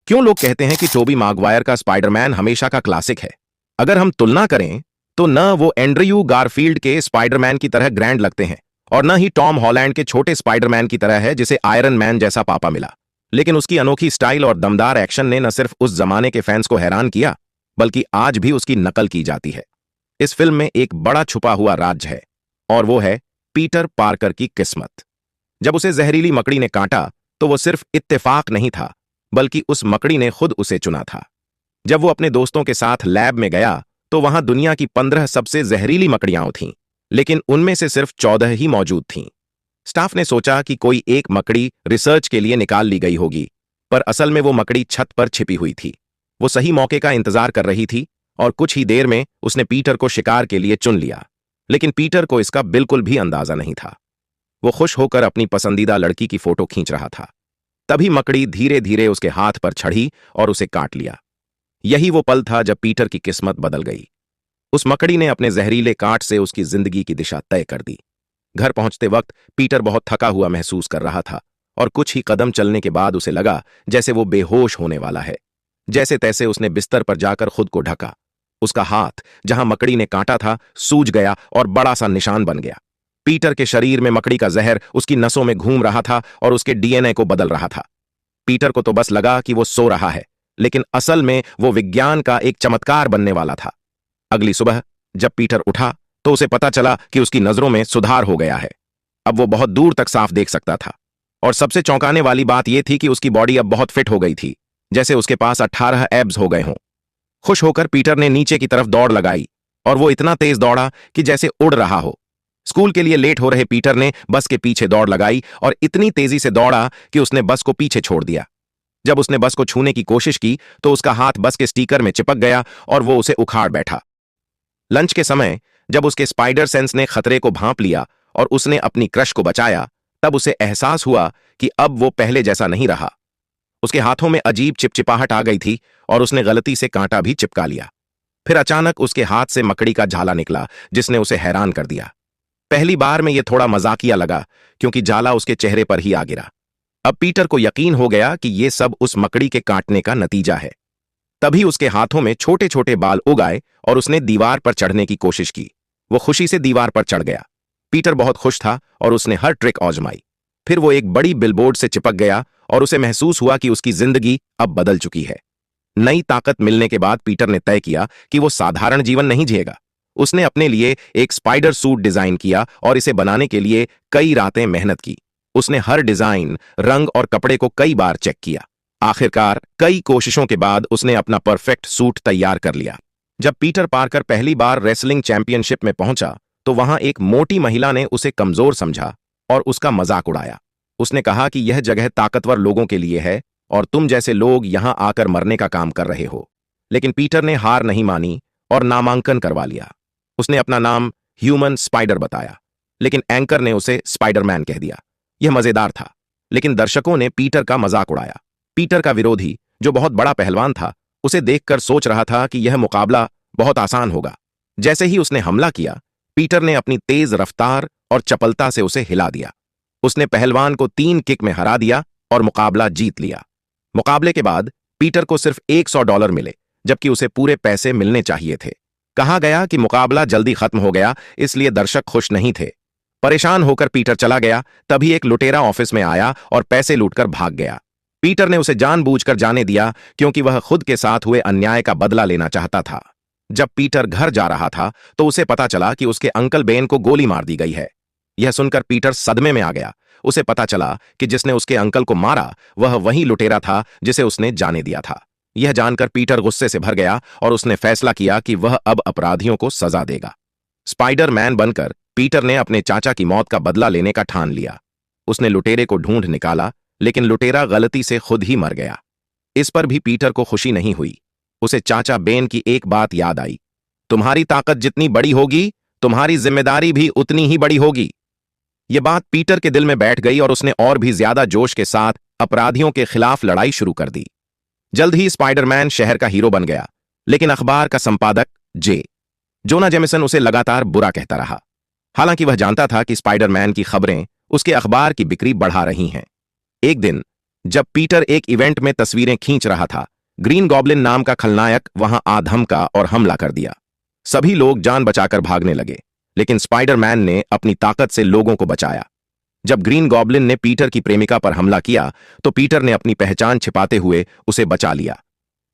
क्यों लोग कहते हैं कि टोबी मैगवायर का स्पाइडरमैन हमेशा का क्लासिक है? अगर हम तुलना करें तो न वो एंड्रयू गारफील्ड के स्पाइडरमैन की तरह ग्रैंड लगते हैं और न ही टॉम हॉलैंड के छोटे स्पाइडरमैन की तरह है जिसे आयरन मैन जैसा पापा मिला। लेकिन उसकी अनोखी स्टाइल और दमदार एक्शन ने न सिर्फ उस जमाने के फैंस को हैरान किया, बल्कि आज भी उसकी नकल की जाती है। इस फिल्म में एक बड़ा छुपा हुआ राज है और वो है पीटर पार्कर की किस्मत। जब उसे जहरीली मकड़ी ने काटा तो वो सिर्फ इत्तेफाक नहीं था, बल्कि उस मकड़ी ने खुद उसे चुना था। जब वो अपने दोस्तों के साथ लैब में गया तो वहां दुनिया की 15 सबसे जहरीली मकड़ियां थीं, लेकिन उनमें से सिर्फ 14 ही मौजूद थीं। स्टाफ ने सोचा कि कोई एक मकड़ी रिसर्च के लिए निकाल ली गई होगी, पर असल में वो मकड़ी छत पर छिपी हुई थी। वो सही मौके का इंतजार कर रही थी और कुछ ही देर में उसने पीटर को शिकार के लिए चुन लिया। लेकिन पीटर को इसका बिल्कुल भी अंदाजा नहीं था। वो खुश होकर अपनी पसंदीदा लड़की की फोटो खींच रहा था। तभी मकड़ी धीरे धीरे उसके हाथ पर चढ़ी और उसे काट लिया। यही वो पल था जब पीटर की किस्मत बदल गई। उस मकड़ी ने अपने जहरीले काट से उसकी जिंदगी की दिशा तय कर दी। घर पहुंचते वक्त पीटर बहुत थका हुआ महसूस कर रहा था और कुछ ही कदम चलने के बाद उसे लगा जैसे वो बेहोश होने वाला है। जैसे तैसे उसने बिस्तर पर जाकर खुद को ढका। उसका हाथ जहां मकड़ी ने काटा था सूज गया और बड़ा सा निशान बन गया। पीटर के शरीर में मकड़ी का जहर उसकी नसों में घूम रहा था और उसके डीएनए को बदल रहा था। पीटर को तो बस लगा कि वो सो रहा है, लेकिन असल में वो विज्ञान का एक चमत्कार बनने वाला था। अगली सुबह जब पीटर उठा तो उसे पता चला कि उसकी नजरों में सुधार हो गया है। अब वो बहुत दूर तक साफ देख सकता था और सबसे चौंकाने वाली बात यह थी कि उसकी बॉडी अब बहुत फिट हो गई थी, जैसे उसके पास 18 एब्स हो गए हों। खुश होकर पीटर ने नीचे की तरफ दौड़ लगाई और वो इतना तेज दौड़ा कि जैसे उड़ रहा हो। स्कूल के लिए लेट हो रहे पीटर ने बस के पीछे दौड़ लगाई और इतनी तेजी से दौड़ा कि उसने बस को पीछे छोड़ दिया। जब उसने बस को छूने की कोशिश की तो उसका हाथ बस के स्टीकर में चिपक गया और वो उसे उखाड़ बैठा। लंच के समय जब उसके स्पाइडर सेंस ने खतरे को भांप लिया और उसने अपनी क्रश को बचाया, तब उसे एहसास हुआ कि अब वो पहले जैसा नहीं रहा। उसके हाथों में अजीब चिपचिपाहट आ गई थी और उसने गलती से कांटा भी चिपका लिया। फिर अचानक उसके हाथ से मकड़ी का झाला निकला जिसने उसे हैरान कर दिया। पहली बार में यह थोड़ा मजाकिया लगा क्योंकि जाला उसके चेहरे पर ही आ गिरा। अब पीटर को यकीन हो गया कि यह सब उस मकड़ी के काटने का नतीजा है। तभी उसके हाथों में छोटे छोटे बाल उग आए और उसने दीवार पर चढ़ने की कोशिश की। वो खुशी से दीवार पर चढ़ गया। पीटर बहुत खुश था और उसने हर ट्रिक आजमाई। फिर वो एक बड़ी बिलबोर्ड से चिपक गया और उसे महसूस हुआ कि उसकी जिंदगी अब बदल चुकी है। नई ताकत मिलने के बाद पीटर ने तय किया कि वो साधारण जीवन नहीं जिएगा। उसने अपने लिए एक स्पाइडर सूट डिजाइन किया और इसे बनाने के लिए कई रातें मेहनत की। उसने हर डिजाइन, रंग और कपड़े को कई बार चेक किया। आखिरकार कई कोशिशों के बाद उसने अपना परफेक्ट सूट तैयार कर लिया। जब पीटर पार्कर पहली बार रेसलिंग चैंपियनशिप में पहुंचा तो वहां एक मोटी महिला ने उसे कमजोर समझा और उसका मजाक उड़ाया। उसने कहा कि यह जगह ताकतवर लोगों के लिए है और तुम जैसे लोग यहां आकर मरने का काम कर रहे हो। लेकिन पीटर ने हार नहीं मानी और नामांकन करवा लिया। उसने अपना नाम ह्यूमन स्पाइडर बताया, लेकिन एंकर ने उसे स्पाइडरमैन कह दिया। यह मजेदार था, लेकिन दर्शकों ने पीटर का मजाक उड़ाया। पीटर का विरोधी, जो बहुत बड़ा पहलवान था, उसे देखकर सोच रहा था कि यह मुकाबला बहुत आसान होगा। जैसे ही उसने हमला किया, पीटर ने अपनी तेज रफ्तार और चपलता से उसे हिला दिया। उसने पहलवान को 3 किक में हरा दिया और मुकाबला जीत लिया। मुकाबले के बाद पीटर को सिर्फ $100 मिले, जबकि उसे पूरे पैसे मिलने चाहिए थे। कहा गया कि मुकाबला जल्दी खत्म हो गया, इसलिए दर्शक खुश नहीं थे। परेशान होकर पीटर चला गया। तभी एक लुटेरा ऑफिस में आया और पैसे लूटकर भाग गया। पीटर ने उसे जानबूझकर जाने दिया क्योंकि वह खुद के साथ हुए अन्याय का बदला लेना चाहता था। जब पीटर घर जा रहा था तो उसे पता चला कि उसके अंकल बेन को गोली मार दी गई है। यह सुनकर पीटर सदमे में आ गया। उसे पता चला कि जिसने उसके अंकल को मारा वह वही लुटेरा था जिसे उसने जाने दिया था। यह जानकर पीटर गुस्से से भर गया और उसने फैसला किया कि वह अब अपराधियों को सजा देगा। स्पाइडरमैन बनकर पीटर ने अपने चाचा की मौत का बदला लेने का ठान लिया। उसने लुटेरे को ढूंढ निकाला, लेकिन लुटेरा गलती से खुद ही मर गया। इस पर भी पीटर को खुशी नहीं हुई। उसे चाचा बेन की एक बात याद आई, तुम्हारी ताकत जितनी बड़ी होगी, तुम्हारी जिम्मेदारी भी उतनी ही बड़ी होगी। यह बात पीटर के दिल में बैठ गई और उसने और भी ज्यादा जोश के साथ अपराधियों के खिलाफ लड़ाई शुरू कर दी। जल्द ही स्पाइडरमैन शहर का हीरो बन गया, लेकिन अखबार का संपादक जोना जेमिसन उसे लगातार बुरा कहता रहा। हालांकि वह जानता था कि स्पाइडरमैन की खबरें उसके अखबार की बिक्री बढ़ा रही हैं। एक दिन जब पीटर एक इवेंट में तस्वीरें खींच रहा था, ग्रीन गॉब्लिन नाम का खलनायक वहां आ धमका और हमला कर दिया। सभी लोग जान बचाकर भागने लगे, लेकिन स्पाइडरमैन ने अपनी ताकत से लोगों को बचाया। जब ग्रीन गॉब्लिन ने पीटर की प्रेमिका पर हमला किया, तो पीटर ने अपनी पहचान छिपाते हुए उसे बचा लिया।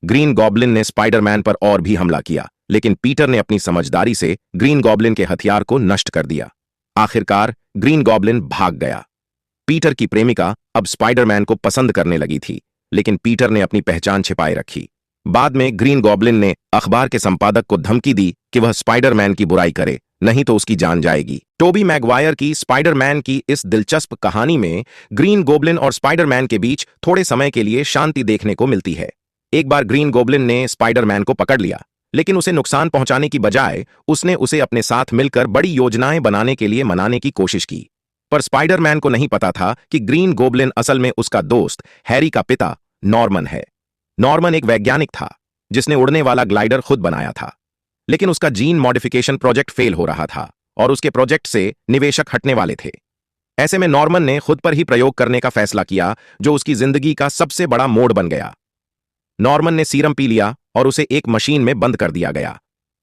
ग्रीन गॉब्लिन ने स्पाइडरमैन पर और भी हमला किया, लेकिन पीटर ने अपनी समझदारी से ग्रीन गॉब्लिन के हथियार को नष्ट कर दिया। आखिरकार ग्रीन गॉब्लिन भाग गया। पीटर की प्रेमिका अब स्पाइडरमैन को पसंद करने लगी थी, लेकिन पीटर ने अपनी पहचान छिपाए रखी। बाद में ग्रीन गॉब्लिन ने अखबार के संपादक को धमकी दी कि वह स्पाइडरमैन की बुराई करे, नहीं तो उसकी जान जाएगी। टोबी मैगवायर की स्पाइडरमैन की इस दिलचस्प कहानी में ग्रीन गॉब्लिन और स्पाइडरमैन के बीच थोड़े समय के लिए शांति देखने को मिलती है। एक बार ग्रीन गॉब्लिन ने स्पाइडरमैन को पकड़ लिया, लेकिन उसे नुकसान पहुंचाने की बजाय उसने उसे अपने साथ मिलकर बड़ी योजनाएं बनाने के लिए मनाने की कोशिश की। पर स्पाइडरमैन को नहीं पता था कि ग्रीन गॉब्लिन असल में उसका दोस्त हैरी का पिता नॉर्मन है। नॉर्मन एक वैज्ञानिक था जिसने उड़ने वाला ग्लाइडर खुद बनाया था, लेकिन उसका जीन मॉडिफिकेशन प्रोजेक्ट फेल हो रहा था और उसके प्रोजेक्ट से निवेशक हटने वाले थे। ऐसे में नॉर्मन ने खुद पर ही प्रयोग करने का फैसला किया, जो उसकी जिंदगी का सबसे बड़ा मोड़ बन गया। नॉर्मन ने सीरम पी लिया और उसे एक मशीन में बंद कर दिया गया।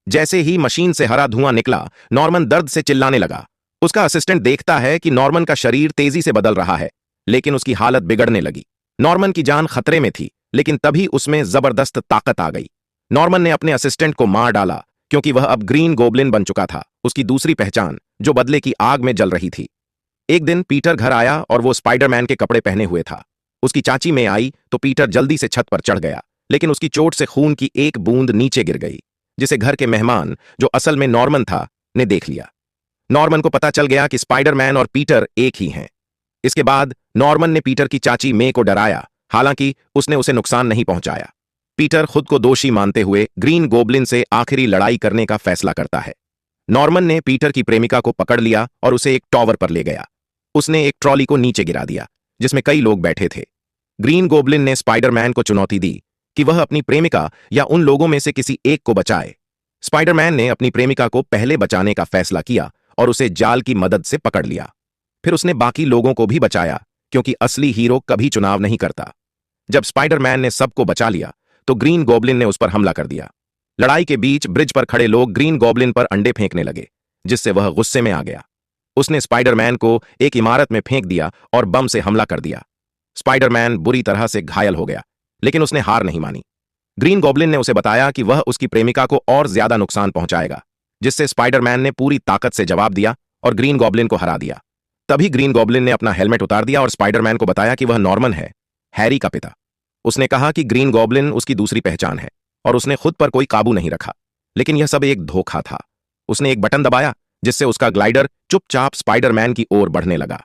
जैसे ही मशीन से हरा धुआं निकला, नॉर्मन दर्द से चिल्लाने लगा। उसका असिस्टेंट देखता है कि नॉर्मन का शरीर तेजी से बदल रहा है, लेकिन उसकी हालत बिगड़ने लगी। नॉर्मन की जान खतरे में थी, लेकिन तभी उसमें जबरदस्त ताकत आ गई। नॉर्मन ने अपने असिस्टेंट को मार डाला, क्योंकि वह अब ग्रीन गॉब्लिन बन चुका था, उसकी दूसरी पहचान जो बदले की आग में जल रही थी। एक दिन पीटर घर आया और वो स्पाइडरमैन के कपड़े पहने हुए था। उसकी चाची में आई तो पीटर जल्दी से छत पर चढ़ गया, लेकिन उसकी चोट से खून की एक बूंद नीचे गिर गई, जिसे घर के मेहमान, जो असल में नॉर्मन था, ने देख लिया। नॉर्मन को पता चल गया कि स्पाइडरमैन और पीटर एक ही हैं। इसके बाद नॉर्मन ने पीटर की चाची मे को डराया, हालांकि उसने उसे नुकसान नहीं पहुंचाया। पीटर खुद को दोषी मानते हुए ग्रीन गॉब्लिन से आखिरी लड़ाई करने का फैसला करता है। नॉर्मन ने पीटर की प्रेमिका को पकड़ लिया और उसे एक टॉवर पर ले गया। उसने एक ट्रॉली को नीचे गिरा दिया, जिसमें कई लोग बैठे थे। ग्रीन गॉब्लिन ने स्पाइडरमैन को चुनौती दी कि वह अपनी प्रेमिका या उन लोगों में से किसी एक को बचाए। स्पाइडरमैन ने अपनी प्रेमिका को पहले बचाने का फैसला किया और उसे जाल की मदद से पकड़ लिया। फिर उसने बाकी लोगों को भी बचाया, क्योंकि असली हीरो कभी चुनाव नहीं करता। जब स्पाइडरमैन ने सबको बचा लिया, तो ग्रीन गॉब्लिन ने उस पर हमला कर दिया। लड़ाई के बीच ब्रिज पर खड़े लोग ग्रीन गॉब्लिन पर अंडे फेंकने लगे, जिससे वह गुस्से में आ गया। उसने स्पाइडरमैन को एक इमारत में फेंक दिया और बम से हमला कर दिया। स्पाइडरमैन बुरी तरह से घायल हो गया, लेकिन उसने हार नहीं मानी। ग्रीन गॉब्लिन ने उसे बताया कि वह उसकी प्रेमिका को और ज्यादा नुकसान पहुंचाएगा, जिससे स्पाइडरमैन ने पूरी ताकत से जवाब दिया और ग्रीन गॉब्लिन को हरा दिया। तभी ग्रीन गॉब्लिन ने अपना हेलमेट उतार दिया और स्पाइडरमैन को बताया कि वह नॉर्मन है, हैरी का पिता। उसने कहा कि ग्रीन गॉब्लिन उसकी दूसरी पहचान है और उसने खुद पर कोई काबू नहीं रखा, लेकिन यह सब एक धोखा था। उसने एक बटन दबाया, जिससे उसका ग्लाइडर चुपचाप स्पाइडरमैन की ओर बढ़ने लगा।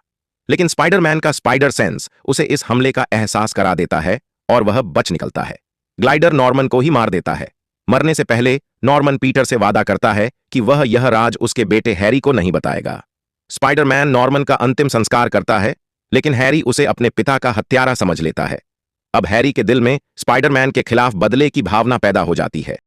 लेकिन स्पाइडरमैन का स्पाइडर सेंस उसे इस हमले का एहसास करा देता है और वह बच निकलता है। ग्लाइडर नॉर्मन को ही मार देता है। मरने से पहले नॉर्मन पीटर से वादा करता है कि वह यह राज उसके बेटे हैरी को नहीं बताएगा। स्पाइडरमैन नॉर्मन का अंतिम संस्कार करता है, लेकिन हैरी उसे अपने पिता का हत्यारा समझ लेता है। अब हैरी के दिल में स्पाइडरमैन के खिलाफ बदले की भावना पैदा हो जाती है।